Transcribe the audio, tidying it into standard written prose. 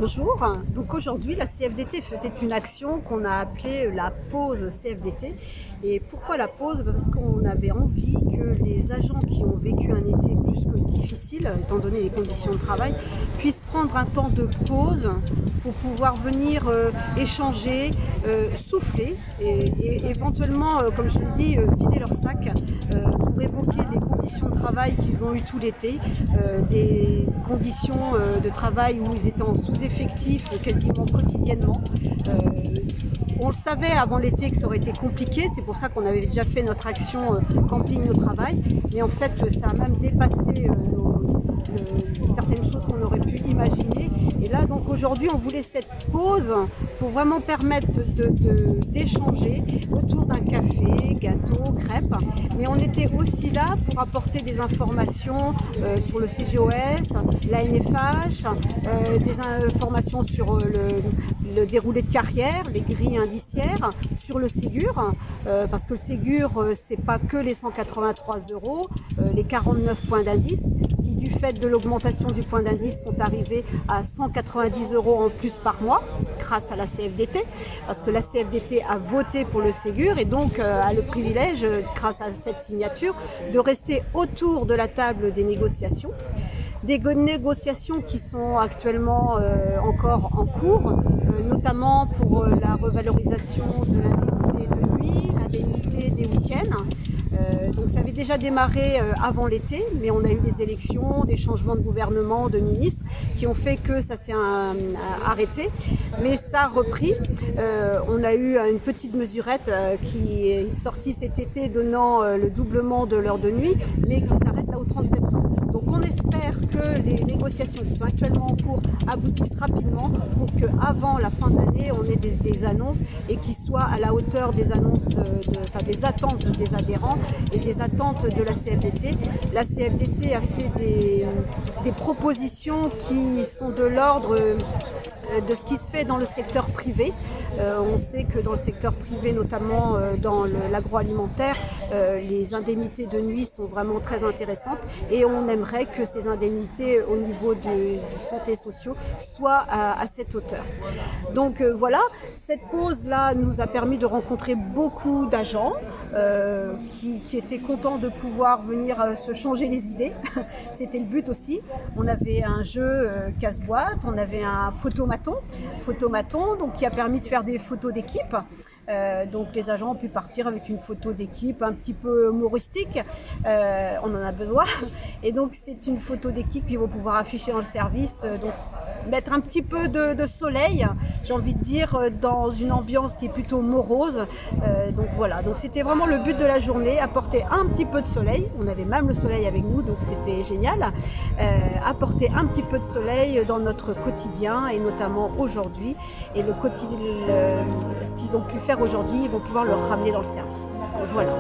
Bonjour, donc aujourd'hui la CFDT faisait une action qu'on a appelée la pause CFDT. Et pourquoi la pause? Parce qu'on avait envie que les agents qui ont vécu un été plus que difficile, étant donné les conditions de travail, puissent prendre un temps de pause pour pouvoir venir échanger, souffler et éventuellement, comme je le dis, vider leur sac pour évoquer les conditions de travail qu'ils ont eues tout l'été, des conditions de travail où ils étaient en sous-effectif quasiment quotidiennement. Euh, on le savait avant l'été que ça aurait été compliqué, c'est pour ça qu'on avait déjà fait notre action camping au travail, mais en fait ça a même dépassé certaines choses qu'on aurait pu imaginer. Et là donc aujourd'hui on voulait cette pause pour vraiment permettre d'échanger autour d'un café, gâteau, crêpes, mais on était aussi là pour apporter des informations sur le CGOS, la NFH, des informations sur le déroulé de carrière, les grilles indiciaires, sur le Ségur, parce que le Ségur, c'est pas que les 183 euros, les 49 points d'indice, qui du fait de l'augmentation du point d'indice sont arrivés à 190 euros en plus par mois, grâce à la CFDT, parce que la CFDT a voté pour le Ségur et donc a le privilège, grâce à cette signature, de rester autour de la table des négociations. Des négociations qui sont actuellement encore en cours, notamment pour la revalorisation de l'indemnité de nuit, l'indemnité des week-ends. Donc ça avait déjà démarré avant l'été, mais on a eu des élections, des changements de gouvernement, de ministres, qui ont fait que ça s'est arrêté. Mais ça a repris. On a eu une petite mesurette qui est sortie cet été, donnant le doublement de l'heure de nuit, mais qui s'arrête là au 30 septembre. Donc on espère que les négociations qui sont actuellement en cours aboutissent rapidement pour qu'avant la fin de l'année, on ait des annonces et qui soient à la hauteur des annonces, des attentes des adhérents et des attentes de la CFDT. La CFDT a fait des propositions qui sont de l'ordre de ce qui se fait dans le secteur privé. On sait que dans le secteur privé, notamment dans l'agroalimentaire, les indemnités de nuit sont vraiment très intéressantes et on aimerait que ces indemnités au niveau du santé sociaux soient à cette hauteur. Donc voilà, cette pause-là nous a permis de rencontrer beaucoup d'agents qui étaient contents de pouvoir venir se changer les idées. C'était le but aussi. On avait un jeu casse-boîte, on avait un photomaton, donc qui a permis de faire des photos d'équipe. Donc les agents ont pu partir avec une photo d'équipe un petit peu humoristique, on en a besoin, et donc c'est une photo d'équipe qu'ils vont pouvoir afficher dans le service, donc mettre un petit peu de soleil, j'ai envie de dire, dans une ambiance qui est plutôt morose. Donc voilà, donc c'était vraiment le but de la journée, apporter un petit peu de soleil, on avait même le soleil avec nous, donc c'était génial, apporter un petit peu de soleil dans notre quotidien, et notamment aujourd'hui, et le quotidien, ce qu'ils ont pu faire aujourd'hui, ils vont pouvoir le ramener dans le service. Voilà.